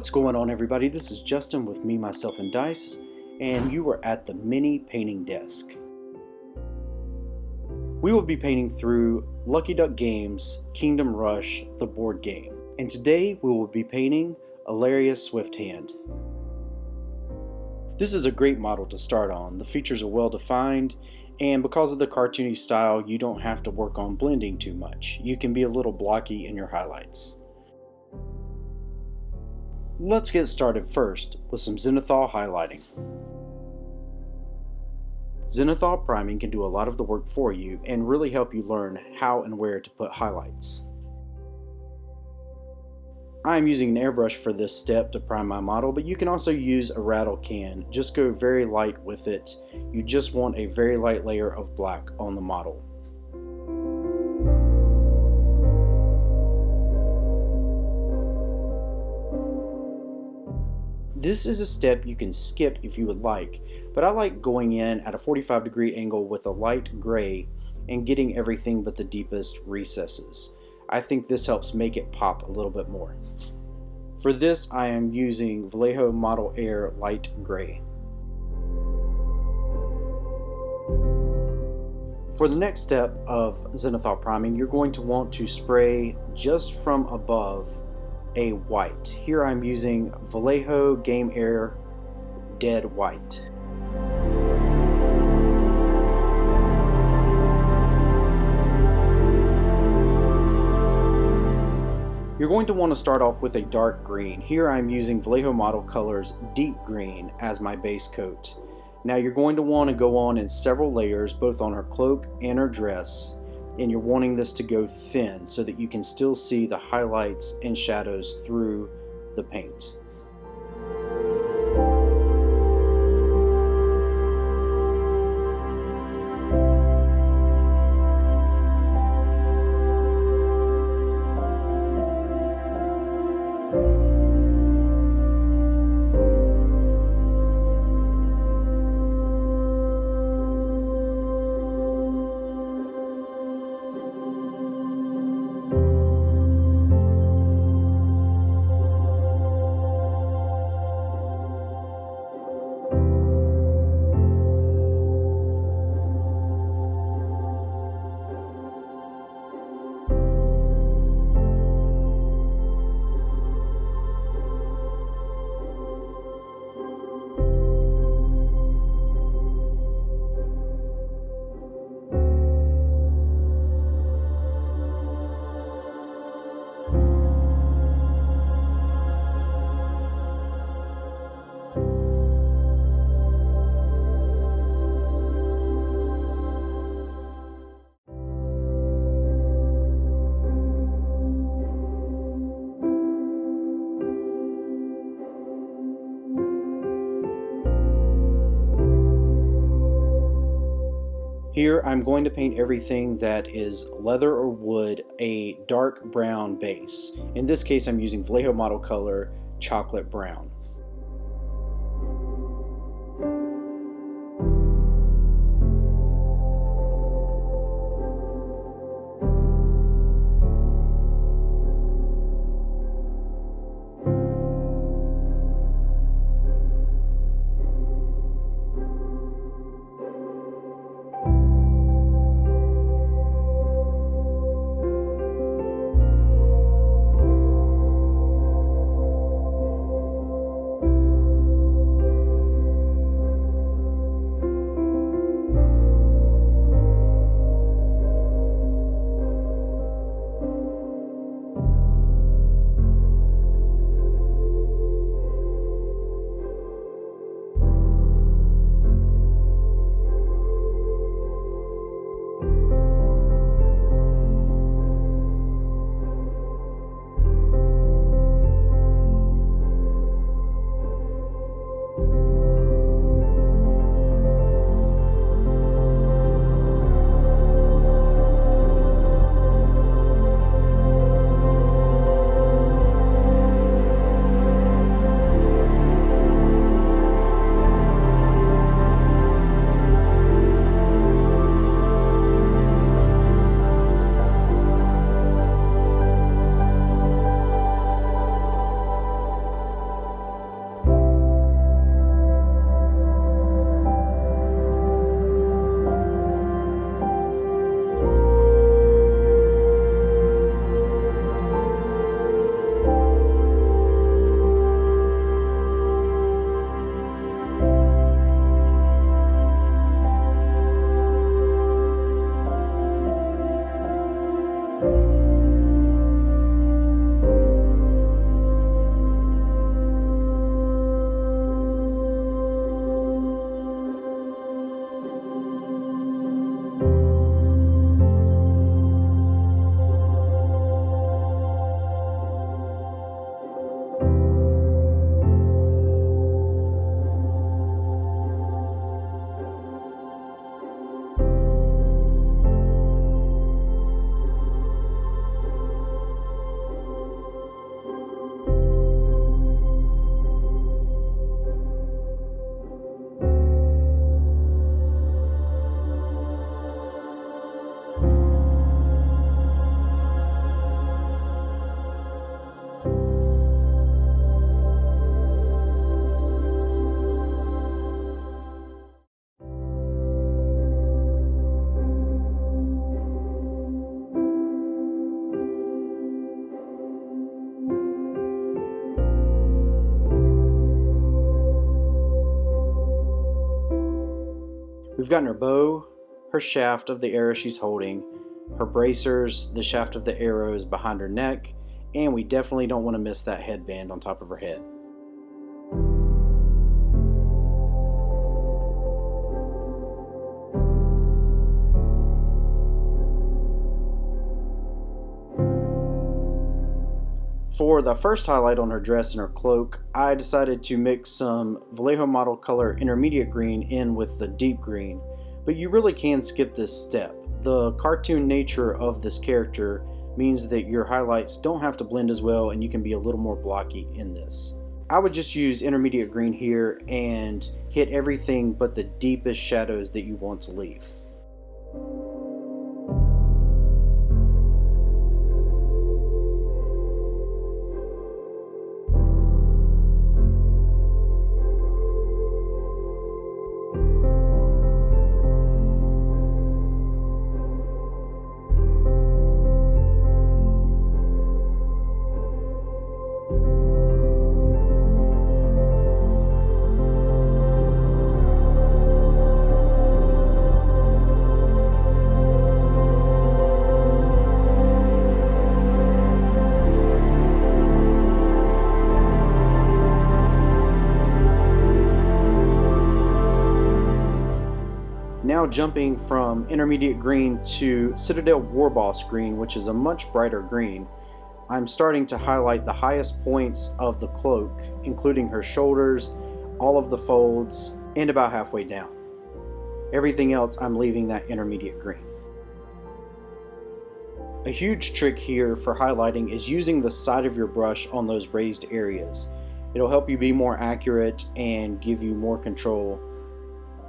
What's going on, everybody? This is Justin with Me, Myself, and Dice, and you are at the mini painting desk. We will be painting through Lucky Duck Games' Kingdom Rush, the board game, and today we will be painting ALLERIA Swifthand. This is a great model to start on. The features are well defined, and because of the cartoony style, you don't have to work on blending too much. You can be a little blocky in your highlights. Let's get started first with some zenithal highlighting. Zenithal priming can do a lot of the work for you and really help you learn how and where to put highlights. I am using an airbrush for this step to prime my model, but you can also use a rattle can. Just go very light with it. You just want a very light layer of black on the model. This is a step you can skip if you would like, but I like going in at a 45-degree angle with a light gray and getting everything but the deepest recesses. I think this helps make it pop a little bit more. For this, I am using Vallejo Model Air Light Gray. For the next step of zenithal priming, you're going to want to spray just from above a white. Here I'm using Vallejo Game Air Dead White. You're going to want to start off with a dark green. Here I'm using Vallejo Model Colors Deep Green as my base coat. Now you're going to want to go on in several layers, both on her cloak and her dress, and you're wanting this to go thin so that you can still see the highlights and shadows through the paint. Here I'm going to paint everything that is leather or wood a dark brown base. In this case I'm using Vallejo Model Color Chocolate Brown. We've gotten her bow, her shaft of the arrow she's holding, her bracers, the shaft of the arrow is behind her neck, and we definitely don't want to miss that headband on top of her head. For the first highlight on her dress and her cloak, I decided to mix some Vallejo model color intermediate green in with the deep green, but you really can skip this step. The cartoon nature of this character means that your highlights don't have to blend as well and you can be a little more blocky in this. I would just use intermediate green here and hit everything but the deepest shadows that you want to leave. Now jumping from intermediate green to CITADEL WARBOSS green, which is a much brighter green, I'm starting to highlight the highest points of the cloak, including her shoulders, all of the folds, and about halfway down. Everything else I'm leaving that intermediate green. A huge trick here for highlighting is using the side of your brush on those raised areas. It'll help you be more accurate and give you more control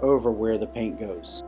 over where the paint goes.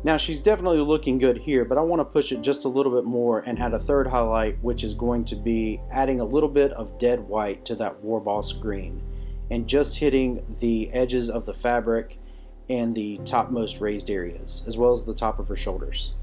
Now she's definitely looking good here, but I want to push it just a little bit more and add a third highlight, which is going to be adding a little bit of dead white to that WARBOSS green and just hitting the edges of the fabric and the topmost raised areas, as well as the top of her shoulders.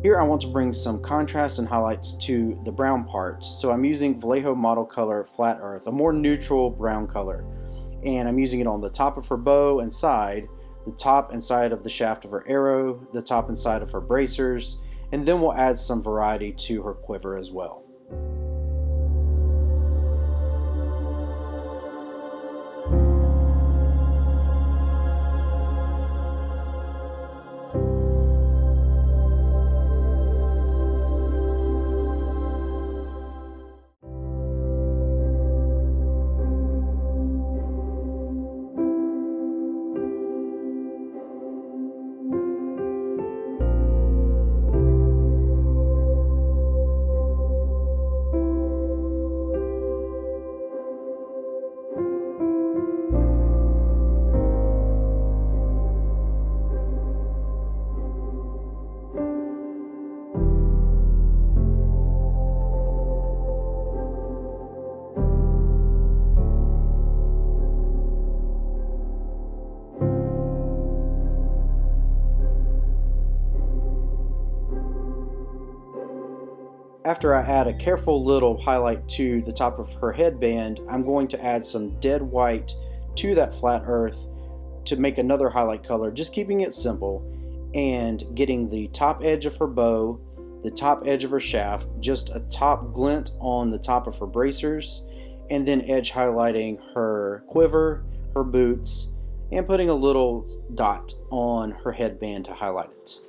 Here I want to bring some contrast and highlights to the brown parts, so I'm using Vallejo Model Color Flat Earth, a more neutral brown color, and I'm using it on the top of her bow and side, the top and side of the shaft of her arrow, the top and side of her bracers, and then we'll add some variety to her quiver as well. After I add a careful little highlight to the top of her headband, I'm going to add some dead white to that flat earth to make another highlight color, just keeping it simple and getting the top edge of her bow, the top edge of her shaft, just a top glint on the top of her bracers, and then edge highlighting her quiver, her boots, and putting a little dot on her headband to highlight it.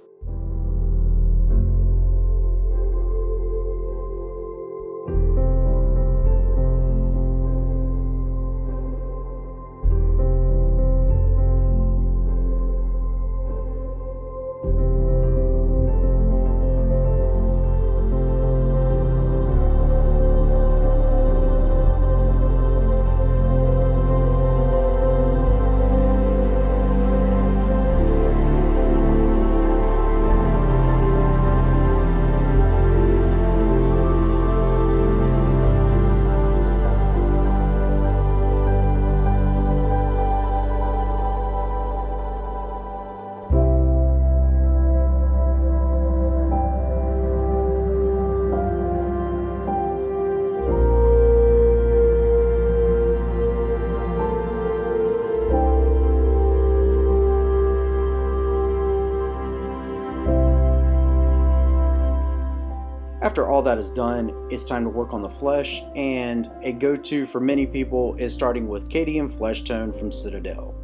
After all that is done, it's time to work on the flesh, and a go-to for many people is starting with CADIAN FLESHTONE from CITADEL.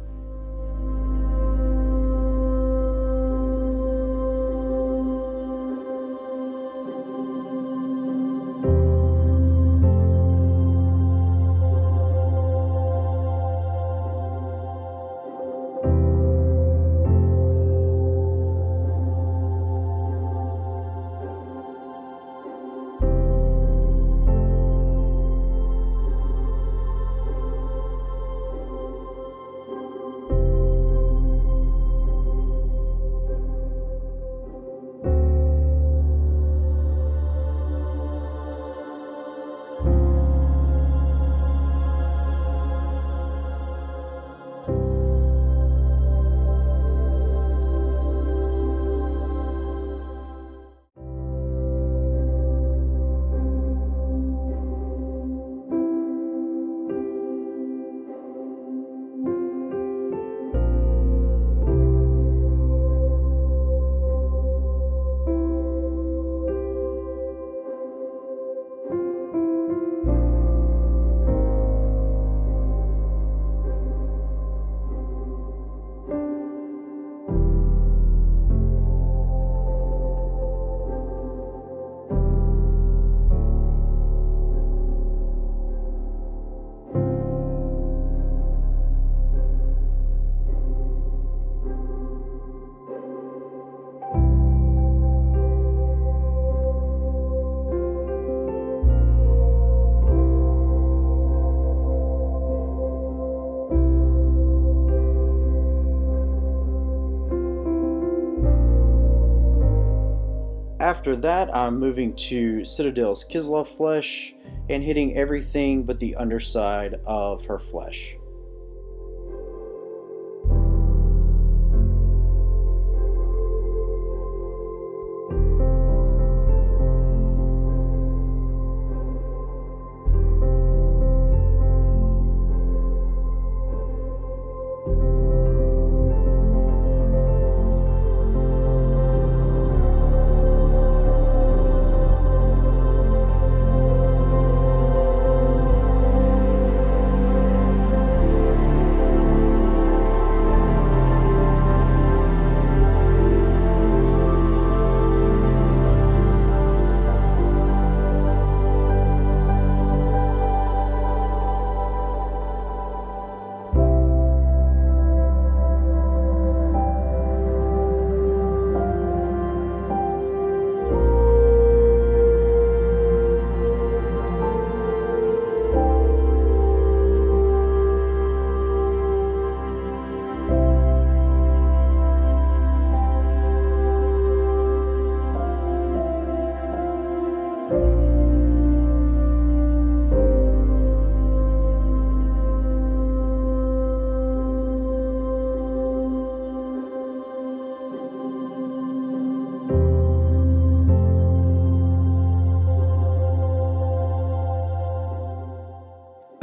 After that, I'm moving to CITADEL's KISLEV flesh and hitting everything but the underside of her flesh.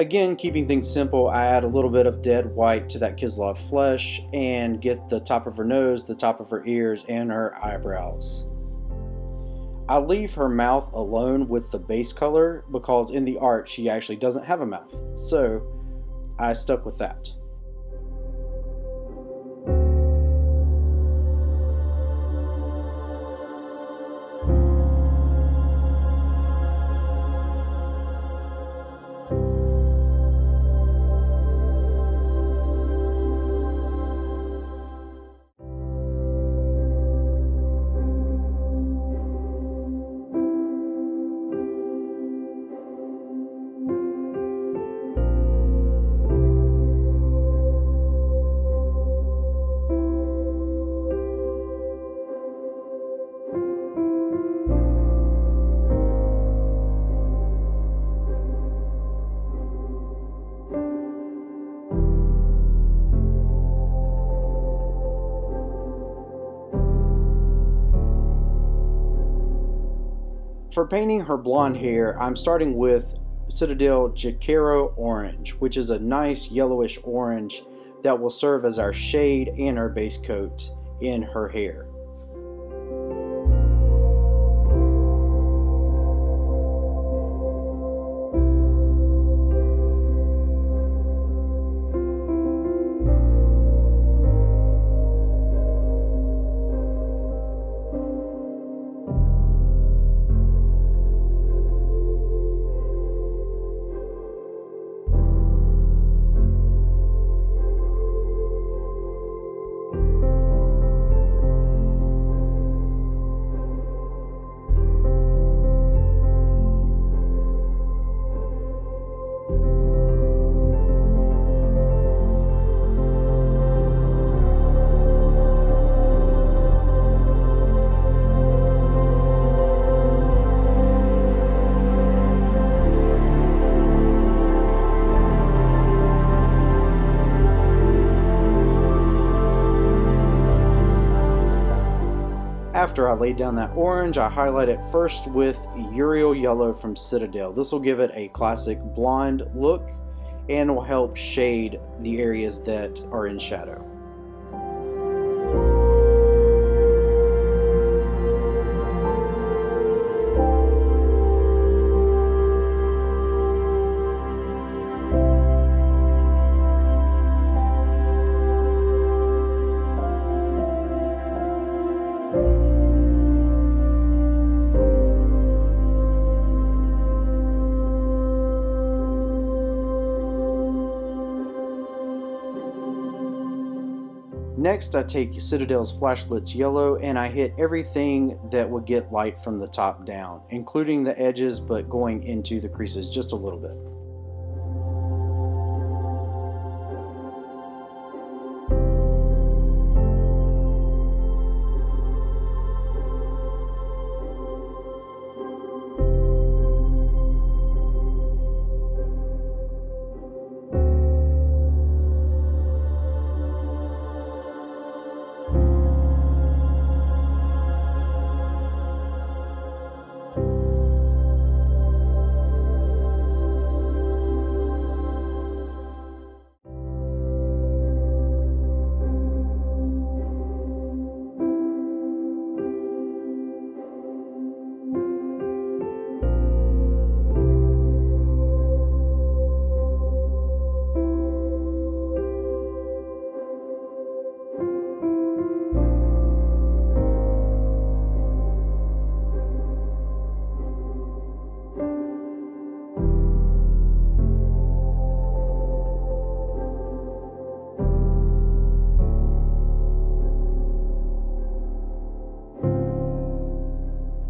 Again, keeping things simple, I add a little bit of dead white to that KISLEV flesh and get the top of her nose, the top of her ears, and her eyebrows. I leave her mouth alone with the base color because in the art she actually doesn't have a mouth, so I stuck with that. For painting her blonde hair, I'm starting with CITADEL JOKAERO Orange, which is a nice yellowish orange that will serve as our shade and our base coat in her hair. After I laid down that orange, I highlight it first with YREAL yellow from CITADEL. This will give it a classic blonde look and will help shade the areas that are in shadow. Next, I take CITADEL's Flash Blitz Yellow and I hit everything that would get light from the top down, including the edges, but going into the creases just a little bit.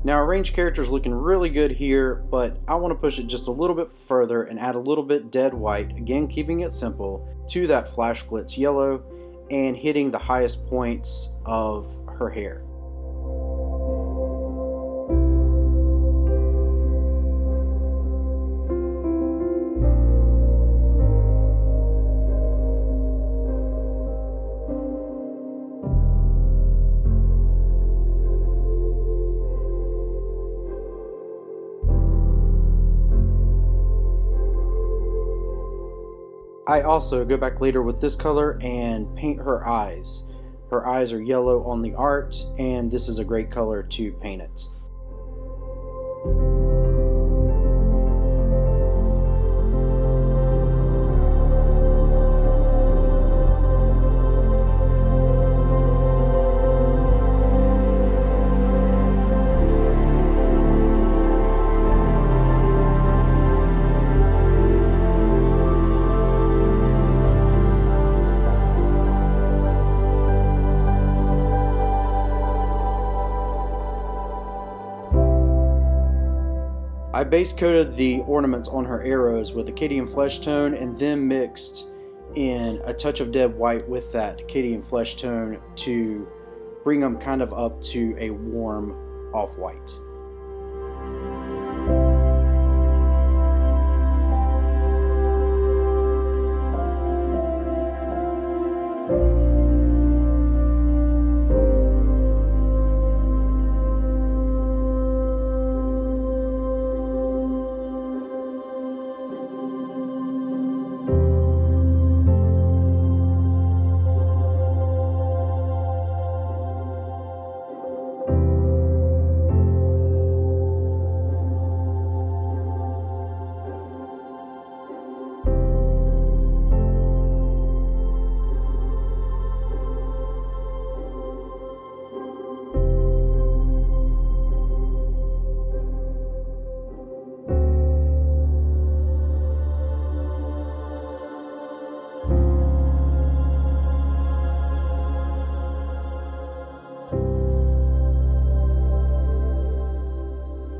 Now our range character is looking really good here, but I want to push it just a little bit further and add a little bit dead white, again keeping it simple, to that Flash Blitz Yellow and hitting the highest points of her hair. I also go back later with this color and paint her eyes. Her eyes are yellow on the art, and this is a great color to paint it. I base coated the ornaments on her arrows with a CADIAN flesh tone and then mixed in a touch of dead white with that CADIAN flesh tone to bring them kind of up to a warm off-white.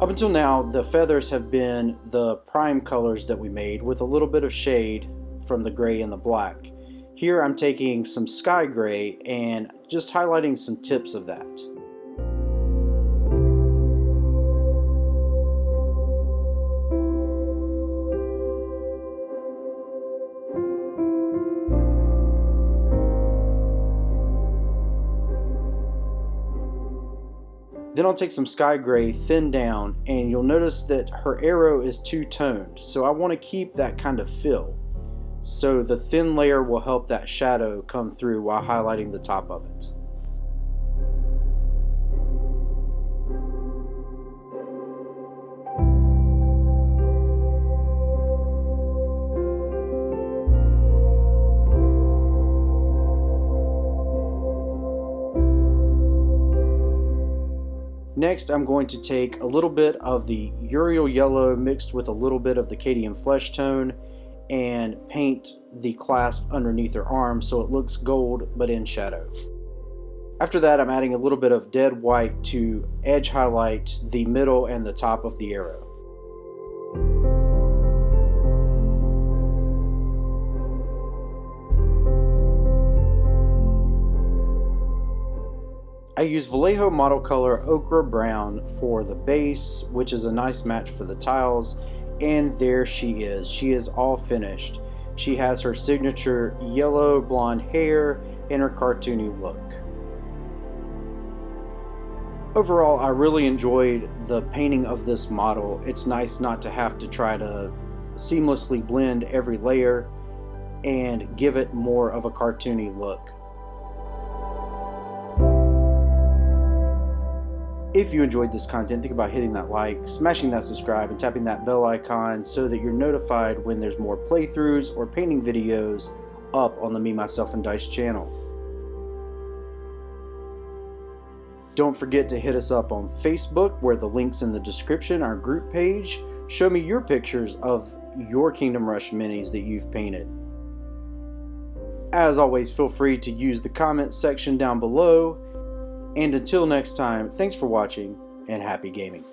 Up until now, the feathers have been the prime colors that we made with a little bit of shade from the gray and the black. Here I'm taking some sky gray and just highlighting some tips of that. Then I'll take some sky gray, thin down, and you'll notice that her arrow is two-toned, so I want to keep that kind of feel. So the thin layer will help that shadow come through while highlighting the top of it. Next, I'm going to take a little bit of the YREAL yellow mixed with a little bit of the CADIAN flesh tone and paint the clasp underneath her arm so it looks gold but in shadow. After that, I'm adding a little bit of dead white to edge highlight the middle and the top of the arrow. I use Vallejo model color ochre brown for the base, which is a nice match for the tiles, and there she is. She is all finished. She has her signature yellow blonde hair and her cartoony look. Overall, I really enjoyed the painting of this model. It's nice not to have to try to seamlessly blend every layer and give it more of a cartoony look. If you enjoyed this content, think about hitting that like, smashing that subscribe, and tapping that bell icon so that you're notified when there's more playthroughs or painting videos up on the Me, Myself, and Dice channel. Don't forget to hit us up on Facebook, where the link's in the description, our group page. Show me your pictures of your Kingdom Rush minis that you've painted. As always, feel free to use the comments section down below. And until next time, thanks for watching and happy gaming.